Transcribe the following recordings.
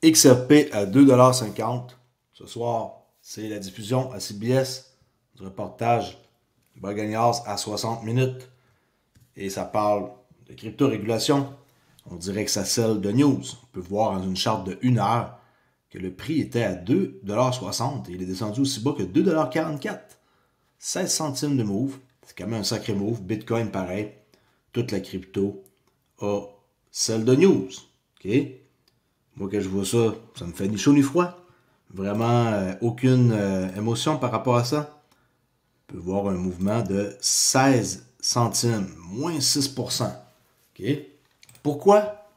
XRP à 2,50 $. Ce soir, c'est la diffusion à CBS du reportage Bagagnas à 60 minutes. Et ça parle de crypto-régulation. On dirait que ça scelle de news. On peut voir dans une charte de 1 heure que le prix était à 2,60 $ et il est descendu aussi bas que 2,44 $. 16 centimes de move. C'est quand même un sacré move. Bitcoin, pareil. Toute la crypto a celle de news. OK? Moi, quand je vois ça, ça me fait ni chaud ni froid. Vraiment, aucune émotion par rapport à ça. On peut voir un mouvement de 16 centimes, moins 6%. OK? Pourquoi?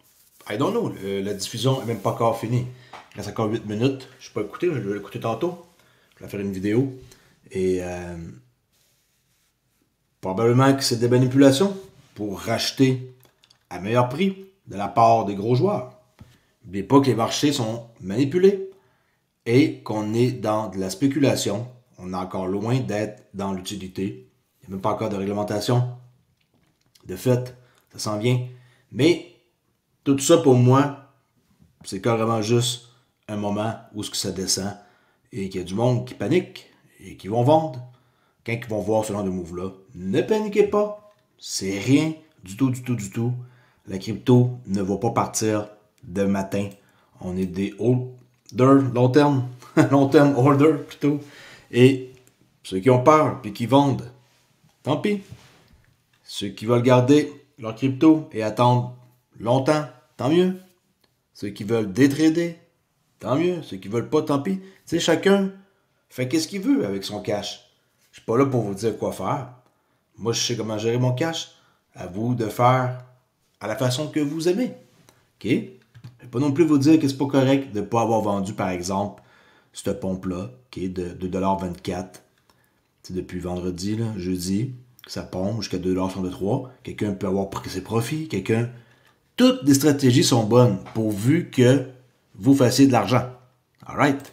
I don't know. La diffusion n'est même pas encore finie. Il reste encore 8 minutes. Je ne vais pas écouter, je vais l'écouter tantôt. Je vais faire une vidéo. Et probablement que c'est des manipulations pour racheter à meilleur prix de la part des gros joueurs. N'oubliez pas que les marchés sont manipulés et qu'on est dans de la spéculation. On est encore loin d'être dans l'utilité. Il n'y a même pas encore de réglementation. De fait, ça s'en vient. Mais tout ça, pour moi, c'est carrément juste un moment où ça descend et qu'il y a du monde qui panique et qui vont vendre. Quand ils vont voir ce genre de move-là, ne paniquez pas. C'est rien du tout, du tout, du tout. La crypto ne va pas partir de matin. On est des holders, long terme, long terme holders plutôt. Et ceux qui ont peur et qui vendent, tant pis. Ceux qui veulent garder leur crypto et attendre longtemps, tant mieux. Ceux qui veulent détrader, tant mieux. Ceux qui veulent pas, tant pis. Tu sais, chacun fait qu'est-ce qu'il veut avec son cash. Je suis pas là pour vous dire quoi faire. Moi, je sais comment gérer mon cash. À vous de faire à la façon que vous aimez. OK? Je ne vais pas non plus vous dire que c'est pas correct de ne pas avoir vendu, par exemple, cette pompe-là, OK, de 2,24 $. C'est depuis vendredi, là, jeudi, que ça pompe jusqu'à 2,63 $. Quelqu'un peut avoir pris ses profits. Quelqu'un... Toutes les stratégies sont bonnes pourvu que vous fassiez de l'argent. Alright?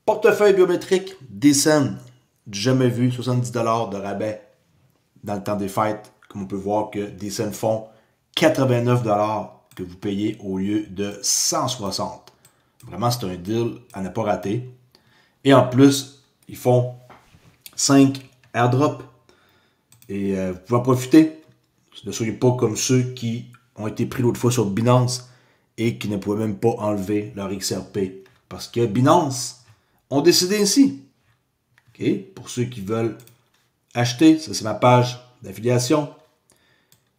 Portefeuille biométrique, descend du jamais vu, 70 $ de rabais dans le temps des fêtes. Comme on peut voir que Descend font 89 $ que vous payez au lieu de 160. Vraiment, c'est un deal à ne pas rater. Et en plus, ils font 5 airdrops. Et vous pouvez en profiter. Ne soyez pas comme ceux qui ont été pris l'autre fois sur Binance et qui ne pouvaient même pas enlever leur XRP. Parce que Binance ont décidé ainsi. Okay? Pour ceux qui veulent acheter, ça c'est ma page d'affiliation.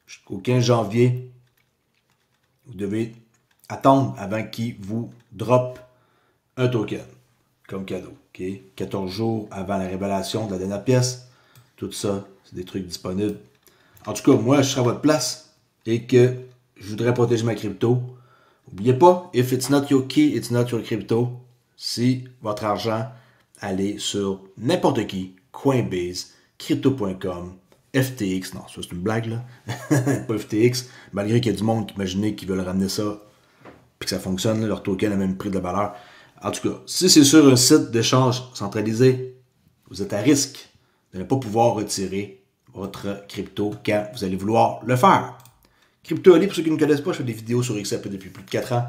Jusqu'au 15 janvier, vous devez attendre avant qu'ils vous drop un token comme cadeau. Okay? 14 jours avant la révélation de la dernière pièce. Tout ça, c'est des trucs disponibles. En tout cas, moi, je serai à votre place et que je voudrais protéger ma crypto. N'oubliez pas, if it's not your key, it's not your crypto. Si votre argent, allez sur n'importe qui, Coinbase, crypto.com, FTX, non, ça c'est une blague là, pas FTX, malgré qu'il y a du monde qui imaginait qu'ils veulent ramener ça, puis que ça fonctionne, leur token a le même prix de valeur. En tout cas, si c'est sur un site d'échange centralisé, vous êtes à risque de ne pas pouvoir retirer votre crypto quand vous allez vouloir le faire. Crypto Ali, pour ceux qui ne me connaissent pas, je fais des vidéos sur XRP depuis plus de 4 ans.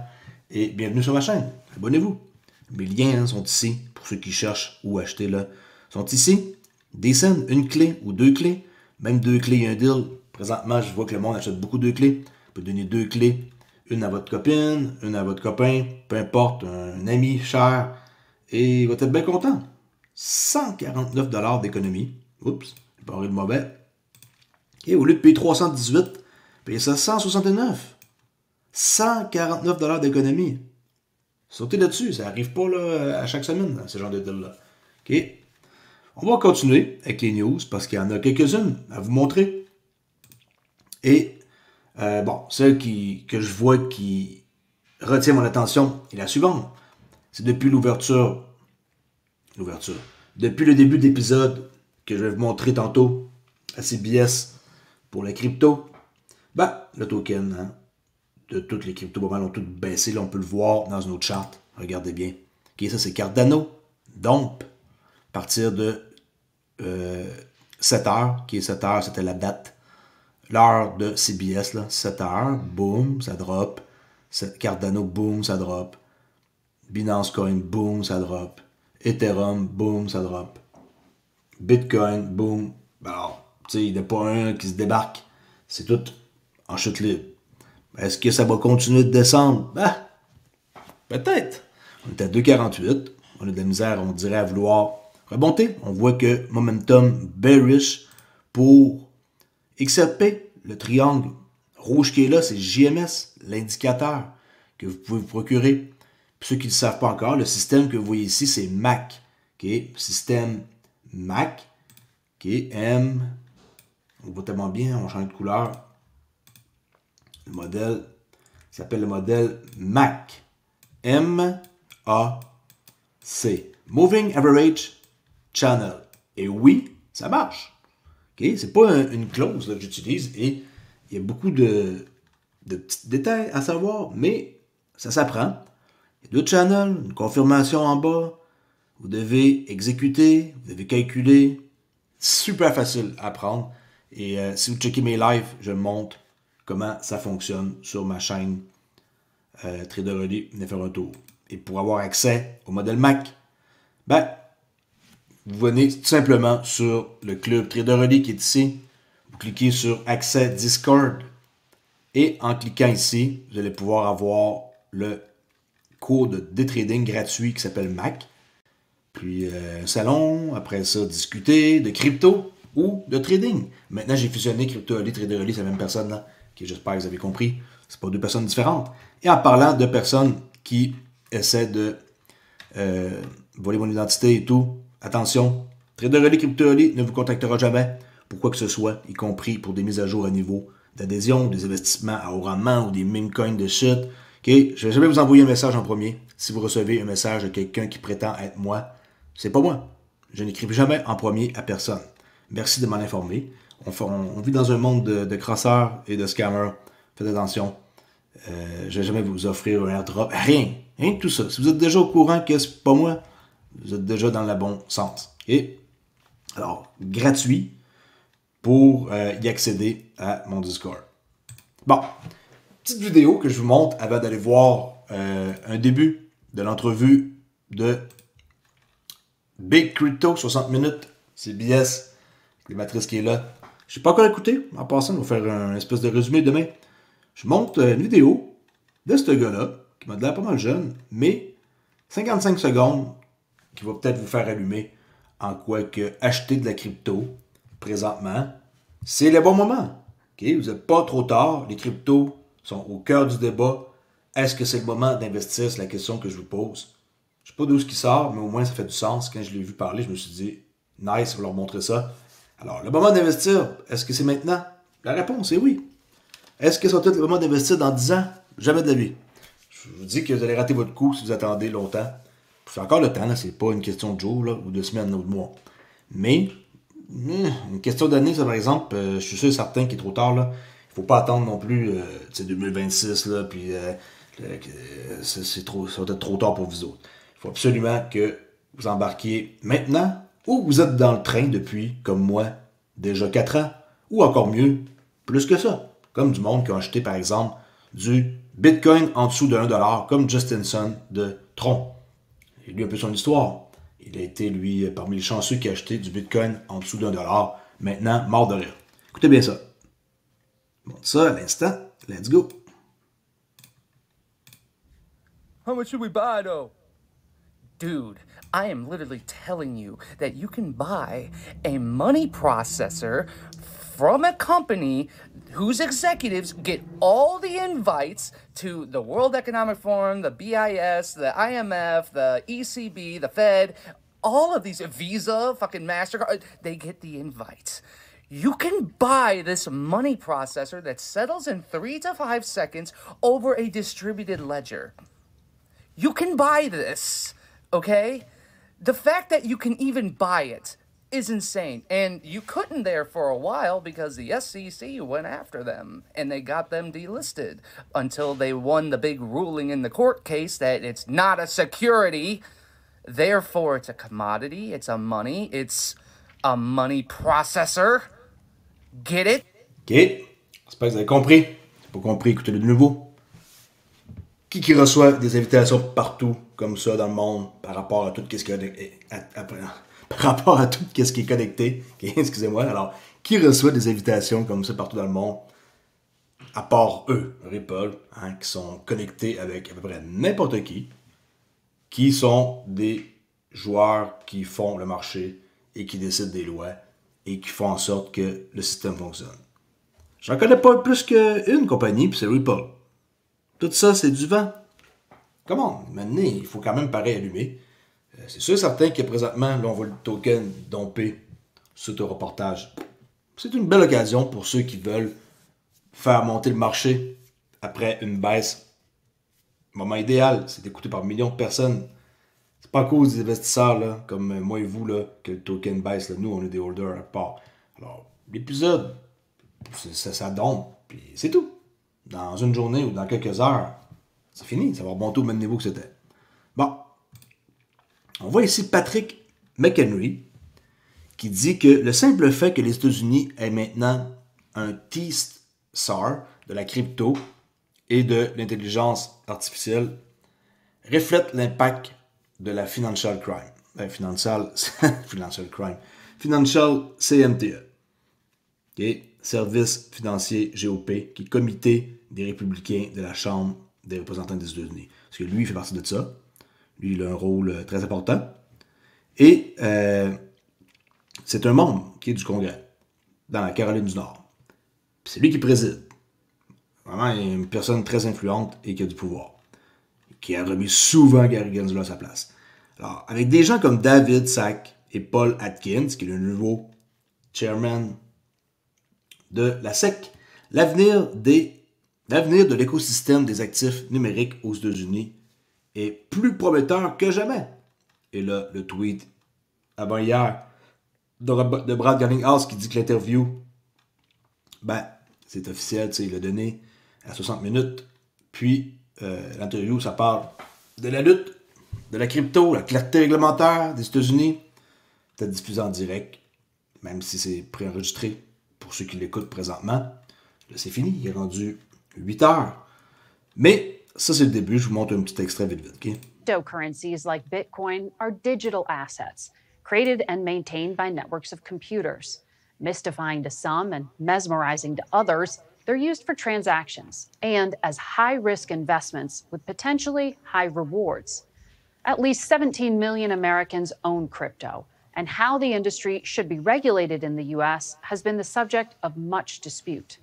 Et bienvenue sur ma chaîne. Abonnez-vous. Mes liens sont ici, pour ceux qui cherchent où acheter là. Sont ici. Descend, une clé ou 2 clés. Même 2 clés et un deal. Présentement, je vois que le monde achète beaucoup de clés. Vous pouvez donner 2 clés. Une à votre copine, une à votre copain, peu importe, un ami cher. Et vous êtes bien content. 149 $ d'économie. Oups, j'ai parlé de mauvais. Et au lieu de payer 318, payez ça 169. 149 $ d'économie. Sautez là-dessus, ça n'arrive pas là, à chaque semaine, ce genre de deal-là. OK? On va continuer avec les news parce qu'il y en a quelques-unes à vous montrer. Et, bon, celle que je vois qui retient mon attention est la suivante. C'est depuis l'ouverture, depuis le début de l'épisode que je vais vous montrer tantôt à CBS pour la crypto, le token, hein, de toutes les cryptos ont toutes baissé. Là, on peut le voir dans une autre charte. Regardez bien. OK, ça, c'est Cardano. Donc, à partir de 7 heures, qui est 7 heures, c'était la date. L'heure de CBS, là, 7 heures, boum, ça drop. Cardano, boom, ça drop. Binance Coin, boom, ça drop. Ethereum, boom, ça drop. Bitcoin, boom. Alors, tu sais, il n'y a pas un qui se débarque. C'est tout en chute libre. Est-ce que ça va continuer de descendre? Ben, peut-être. On est à 2,48. On a de la misère, on dirait, à vouloir remonter. On voit que momentum bearish pour XRP, le triangle rouge qui est là, c'est JMS, l'indicateur que vous pouvez vous procurer. Pour ceux qui ne le savent pas encore, le système que vous voyez ici, c'est MAC. Okay? Système MAC, qui est on voit tellement bien, on change de couleur. Le modèle s'appelle le modèle MAC. M-A-C. Moving Average Channel. Et oui, ça marche. Okay? C'est pas une clause là, que j'utilise et il y a beaucoup de petits détails à savoir, mais ça s'apprend. Il y a deux channels, une confirmation en bas. Vous devez exécuter, vous devez calculer. Super facile à apprendre. Et si vous checkez mes lives, je montre comment ça fonctionne sur ma chaîne Traderly. Venez faire un tour. Et pour avoir accès au modèle Mac, ben, vous venez tout simplement sur le club Traderly qui est ici. Vous cliquez sur accès Discord. Et en cliquant ici, vous allez pouvoir avoir le cours de day trading gratuit qui s'appelle Mac. Puis un salon, après ça, discuter de crypto ou de trading. Maintenant, j'ai fusionné Crypto-Oli, Trader-Oli, c'est la même personne là, qui j'espère que vous avez compris. C'est pas deux personnes différentes. Et en parlant de personnes qui essaient de voler mon identité et tout, attention, Trader-Oli, Crypto-Oli ne vous contactera jamais pour quoi que ce soit, y compris pour des mises à jour à niveau d'adhésion, des investissements à haut rendement ou des meme coins de shit. Okay? Je vais jamais vous envoyer un message en premier. Si vous recevez un message de quelqu'un qui prétend être moi, c'est pas moi. Je n'écris jamais en premier à personne. Merci de m'en informer. On vit dans un monde de crasseurs et de scammers. Faites attention. Je vais jamais vous offrir un airdrop. Rien. Rien de tout ça. Si vous êtes déjà au courant que c'est pas moi, vous êtes déjà dans le bon sens. Et alors, gratuit pour y accéder à mon Discord. Bon. Petite vidéo que je vous montre avant d'aller voir un début de l'entrevue de Big Crypto, 60 minutes, CBS, les matrices qui est là. Je n'ai pas encore écouté. En passant, on va faire un espèce de résumé demain. Je montre une vidéo de ce gars-là, qui m'a l'air pas mal jeune, mais 55 secondes, qui va peut-être vous faire allumer en quoi que acheter de la crypto, présentement, c'est le bon moment. Okay? Vous n'êtes pas trop tard. Les cryptos sont au cœur du débat. Est-ce que c'est le moment d'investir? C'est la question que je vous pose. Je ne sais pas d'où ce qui sort, mais au moins ça fait du sens. Quand je l'ai vu parler, je me suis dit, nice, je vais leur montrer ça. Alors, le moment d'investir, est-ce que c'est maintenant? La réponse est oui. Est-ce que ça va être le moment d'investir dans 10 ans? Jamais de la vie. Je vous dis que vous allez rater votre coup si vous attendez longtemps. C'est encore le temps, là. C'est pas une question de jours, là, ou de semaines, ou de mois. Mais, une question d'année, ça, par exemple, je suis sûr et certain qu'il est trop tard, là. Il faut pas attendre non plus 2026, là, puis c'est trop, ça va être trop tard pour vous autres. Il faut absolument que vous embarquiez maintenant ou vous êtes dans le train depuis, comme moi, déjà 4 ans. Ou encore mieux, plus que ça. Comme du monde qui a acheté, par exemple, du Bitcoin en dessous de 1$, comme Justin Sun de Tron. Il lu un peu son histoire. Il a été, lui, parmi les chanceux qui a acheté du Bitcoin en dessous d'1$. Maintenant, mort de rire. Écoutez bien ça. Bon, ça, à l'instant, let's go. How much should we buy, though? Dude, I am literally telling you that you can buy a money processor from a company whose executives get all the invites to the World Economic Forum, the BIS, the IMF, the ECB, the Fed, all of these, Visa, fucking MasterCard, they get the invites. You can buy this money processor that settles in 3 to 5 seconds over a distributed ledger. You can buy this, okay? The fact that you can even buy it is insane. And you couldn't there for a while because the SEC went after them and they got them delisted until they won the big ruling in the court case that it's not a security. Therefore, it's a commodity, it's a money processor. Get it? OK. J'espère que vous avez compris. Si vous n'avez pas compris, écoutez-le de nouveau. Qui reçoit des invitations partout comme ça dans le monde par rapport à tout ce qui est par rapport à tout ce qui est connecté. Okay, excusez-moi. Alors, qui reçoit des invitations comme ça partout dans le monde à part eux, Ripple, hein, qui sont connectés avec à peu près n'importe qui sont des joueurs qui font le marché et qui décident des lois et qui font en sorte que le système fonctionne. J'en connais pas plus qu'une compagnie, puis c'est Ripple. Tout ça, c'est du vent. Comment? Maintenant, il faut quand même pareil allumer. C'est sûr et certain que présentement, là, on voit le token domper sur ce reportage. C'est une belle occasion pour ceux qui veulent faire monter le marché après une baisse. Le moment idéal, c'est d'écouter par millions de personnes. C'est pas à cause des investisseurs là, comme moi et vous là, que le token baisse. Là. Nous, on est des holders à part. Alors, l'épisode, ça dompe, puis c'est tout. Dans une journée ou dans quelques heures, c'est fini. Ça va remonter au même niveau que c'était. Bon. On voit ici Patrick McHenry qui dit que le simple fait que les États-Unis aient maintenant un T-SAR de la crypto et de l'intelligence artificielle reflète l'impact de la financial crime. Financial CMTE. Okay? Service financier GOP, qui est comité des républicains de la Chambre des représentants des États-Unis. Parce que lui, il fait partie de ça. Lui, il a un rôle très important. Et c'est un membre qui est du Congrès, dans la Caroline du Nord. Puis c'est lui qui préside. Vraiment, il est une personne très influente et qui a du pouvoir. Qui a remis souvent Gary Gensler à sa place. Alors, avec des gens comme David Sacks et Paul Atkins, qui est le nouveau chairman de la SEC, l'avenir de l'écosystème des actifs numériques aux États-Unis est plus prometteur que jamais. Et là, le tweet avant-hier de Brad Garlinghouse qui dit que l'interview, c'est officiel, il l'a donné à 60 minutes. Puis, l'interview, ça parle de la lutte, de la crypto, la clarté réglementaire des États-Unis. Peut-être diffusé en direct, même si c'est préenregistré pour ceux qui l'écoutent présentement. Là, c'est fini, il est rendu 8 heures. Mais ça, c'est le début. Je vous montre un petit extrait vite, OK? Cryptocurrencies like Bitcoin are digital assets created and maintained by networks of computers. Mystifying to some and mesmerizing to others, they're used for transactions and as high-risk investments with potentially high rewards. At least 17 million Americans own crypto, and how the industry should be regulated in the U.S. has been the subject of much dispute.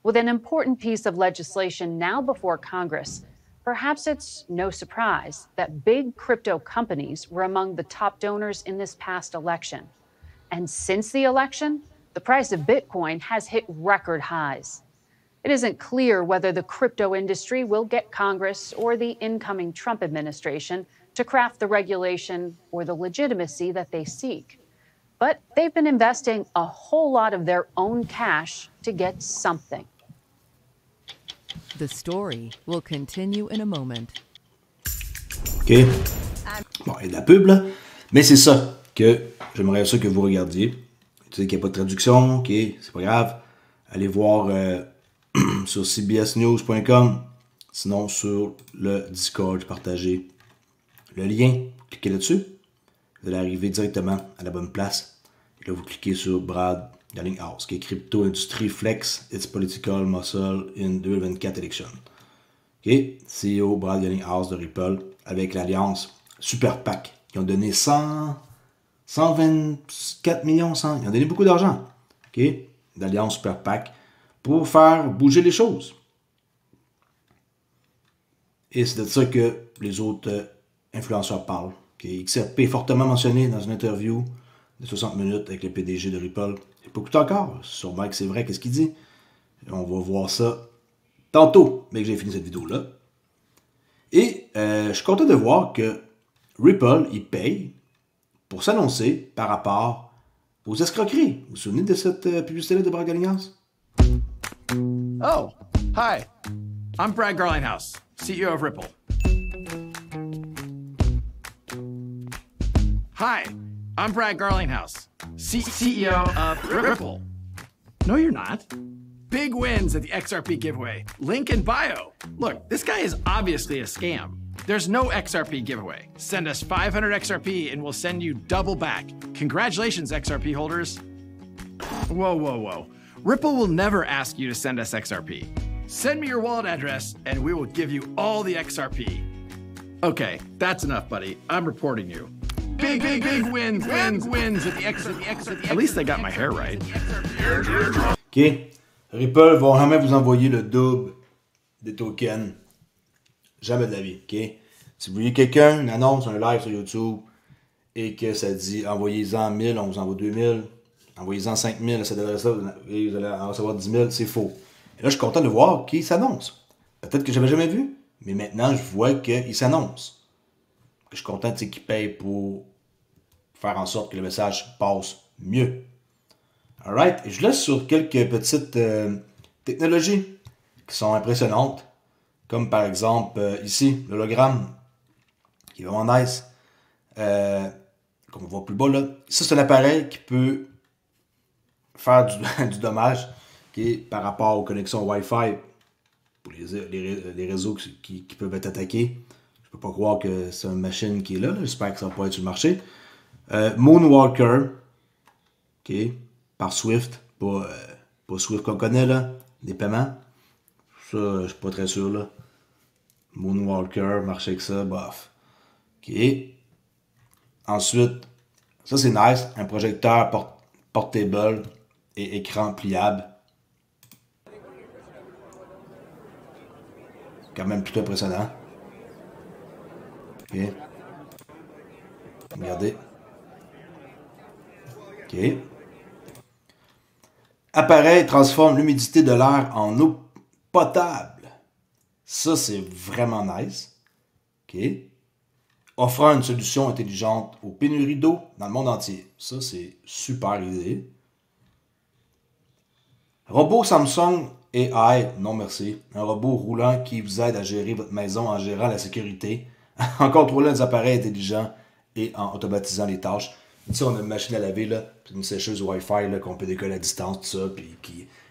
With an important piece of legislation now before Congress, perhaps it's no surprise that big crypto companies were among the top donors in this past election. And since the election, the price of Bitcoin has hit record highs. It isn't clear whether the crypto industry will get Congress or the incoming Trump administration to craft the regulation or the legitimacy that they seek. But they've been investing a whole lot of their own cash to get something. The story will continue in a moment. OK. Bon, il y a de la pub, là. Mais c'est ça que j'aimerais ça que vous regardiez. Tu sais qu'il n'y a pas de traduction, OK, c'est pas grave. Allez voir sur cbsnews.com. Sinon, sur le Discord, partagez le lien. Cliquez là-dessus. Vous allez arriver directement à la bonne place. Et là, vous cliquez sur Brad Garlinghouse, qui est Crypto Industry Flex Its Political Muscle in 2024 Election. OK? CEO Brad Garlinghouse de Ripple avec l'alliance Super PAC. Ils ont donné 124 millions, ils ont donné beaucoup d'argent. OK? L'alliance Super PAC pour faire bouger les choses. Et c'est de ça que les autres influenceurs parlent. Okay? XRP est fortement mentionné dans une interview de 60 minutes avec le PDG de Ripple. Il n'est pas écouté encore. Sûrement que c'est vrai, qu'est-ce qu'il dit. On va voir ça tantôt, mais que j'ai fini cette vidéo-là. Et je suis content de voir que Ripple, il paye pour s'annoncer par rapport aux escroqueries. Vous vous souvenez de cette publicité-là de Brad Garlinghouse? Oh, hi. I'm Brad Garlinghouse, CEO of Ripple. Hi, I'm Brad Garlinghouse, CEO of Ripple. No, you're not. Big wins at the XRP giveaway. Link in bio. Look, this guy is obviously a scam. There's no XRP giveaway. Send us 500 XRP and we'll send you double back. Congratulations, XRP holders. Whoa, whoa, whoa. Ripple will never ask you to send us XRP. Send me your wallet address and we will give you all the XRP. Okay, that's enough, buddy. I'm reporting you. Big wins at the XRP. At least I got my hair right. OK. Ripple vont jamais vous envoyer le double des tokens. Jamais de la vie. OK? Si vous voyez quelqu'un, une annonce, un live sur YouTube, et que ça dit envoyez-en 1000, on vous envoie 2000, envoyez-en 5000, ça devrait ça, et vous allez en recevoir 10 000, c'est faux. Et là, je suis content de voir qu'il s'annonce. Peut-être que je n'avais jamais vu, mais maintenant, je vois qu'il s'annonce. Je suis content qu'il paye pour faire en sorte que le message passe mieux. Alright, et je laisse sur quelques petites technologies qui sont impressionnantes, comme par exemple ici, l'hologramme, qui est vraiment nice, comme on voit plus bas là. Ça, c'est un appareil qui peut faire du dommage par rapport aux connexions Wi-Fi pour les réseaux qui peuvent être attaqués. Je peux pas croire que c'est une machine qui est là. J'espère que ça va pas être sur le marché. Moonwalker, ok, par Swift, pas Swift qu'on connaît là, des paiements. Ça, je suis pas très sûr là. Moonwalker, marcher avec ça, bof. Ok. Ensuite, ça c'est nice, un projecteur portable et écran pliable. Quand même plutôt impressionnant. Ok. Regardez. Ok. Appareil transforme l'humidité de l'air en eau potable. Ça, c'est vraiment nice. Ok. Offrant une solution intelligente aux pénuries d'eau dans le monde entier. Ça, c'est super idée. Robot Samsung AI, non merci. Un robot roulant qui vous aide à gérer votre maison en gérant la sécurité, en contrôlant les appareils intelligents et en automatisant les tâches. Ici, on a une machine à laver, là, puis une sécheuse Wi-Fi qu'on peut décoller à distance, tout ça, puis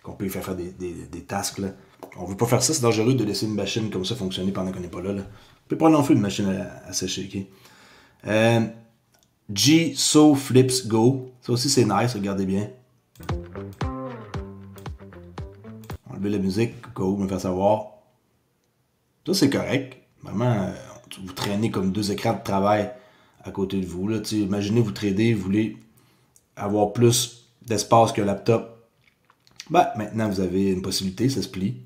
qu'on peut faire des tasks. Là. On ne veut pas faire ça, c'est dangereux de laisser une machine comme ça fonctionner pendant qu'on n'est pas là. On peut pas non plus une machine à sécher. Okay? G-So Flips Go. Ça aussi, c'est nice, regardez bien. Enlever la musique, vous me faire savoir. Ça, c'est correct. Vraiment, vous traînez comme deux écrans de travail à côté de vous. Là. Imaginez, vous tradez, vous voulez avoir plus d'espace qu'un laptop. Ben, maintenant, vous avez une possibilité, ça se plie.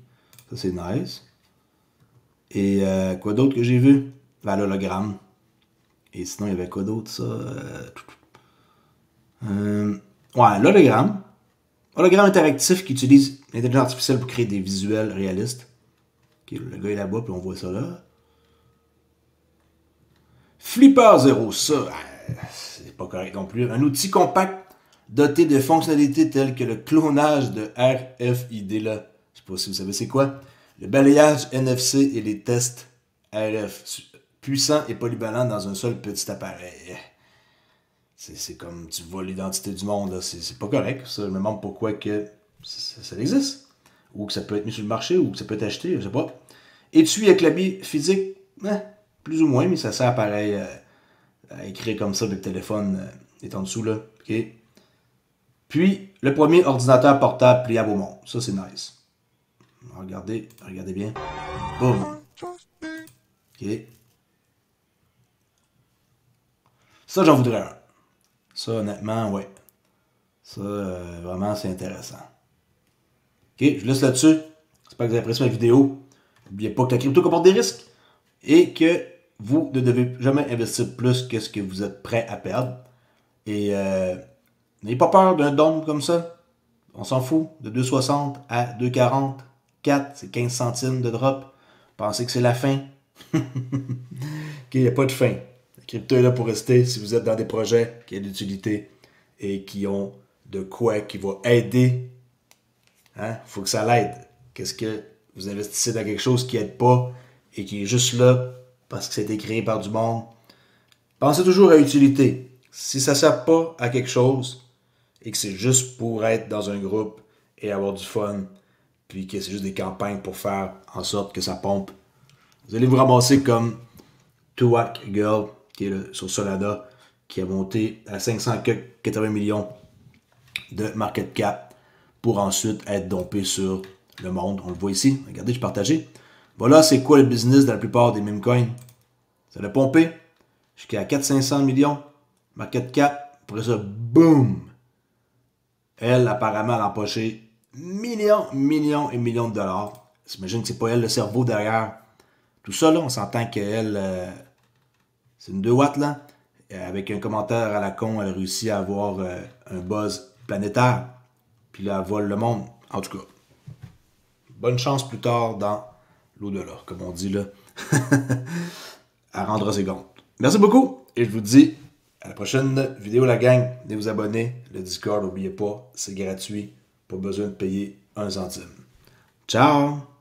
Ça, c'est nice. Et quoi d'autre que j'ai vu? Ben, l'hologramme. Et sinon, il y avait quoi d'autre, ça? Ouais, l'hologramme. Hologramme interactif qui utilise l'intelligence artificielle pour créer des visuels réalistes. Okay, le gars est là-bas, puis on voit ça là. Flipper Zero, ça, c'est pas correct non plus. Un outil compact doté de fonctionnalités telles que le clonage de RFID, là. Je sais pas si vous savez c'est quoi. Le balayage NFC et les tests RF. Puissant et polyvalent dans un seul petit appareil. C'est comme tu voles l'identité du monde. C'est pas correct. Ça. Je me demande pourquoi que ça existe. Ou que ça peut être mis sur le marché, ou que ça peut être acheté, je sais pas. Étui avec clavier physique, plus ou moins, mais ça sert pareil à écrire comme ça avec le téléphone est en dessous là. Okay. Puis, le premier ordinateur portable pliable au monde. Ça, c'est nice. Regardez bien. Boum. OK. Ça, j'en voudrais un. Ça, honnêtement, ouais. Ça, vraiment, c'est intéressant. OK, je laisse là-dessus. J'espère que vous avez apprécié ma vidéo. N'oubliez pas que la crypto comporte des risques et que vous ne devez jamais investir plus que ce que vous êtes prêt à perdre. Et n'ayez pas peur d'un don comme ça. On s'en fout. De 2,60 à 2,40. 4, c'est 15 centimes de drop. Pensez que c'est la fin. OK, il n'y a pas de fin. La crypto est là pour rester si vous êtes dans des projets qui ont de l'utilité et qui ont de quoi qui va aider. Hein? Faut que ça l'aide. Qu'est-ce que vous investissez dans quelque chose qui n'aide pas et qui est juste là parce que ça a été créé par du monde? Pensez toujours à l'utilité. Si ça ne sert pas à quelque chose et que c'est juste pour être dans un groupe et avoir du fun, puis que c'est juste des campagnes pour faire en sorte que ça pompe. Vous allez vous ramasser comme Tuac Girl, qui est sur Solana, qui a monté à 580 millions de market cap pour ensuite être dompé sur le monde. On le voit ici. Regardez, je partagé. Voilà, c'est quoi le business de la plupart des meme coins. Ça l'a pompé jusqu'à 400-500 millions. Market cap. Après ça, boum! Elle, apparemment, elle a empoché millions et millions de dollars. J'imagine que c'est pas elle le cerveau derrière tout ça, là. On s'entend qu'elle, c'est une 2 watts, là. Avec un commentaire à la con, elle a réussi à avoir un buzz planétaire. Puis là, elle vole le monde. En tout cas, bonne chance plus tard dans l'au-delà, comme on dit là. Elle rendra ses comptes. Merci beaucoup et je vous dis à la prochaine vidéo, la gang. Venez vous abonner. Le Discord, n'oubliez pas, c'est gratuit. Pas besoin de payer 1 centime. Ciao!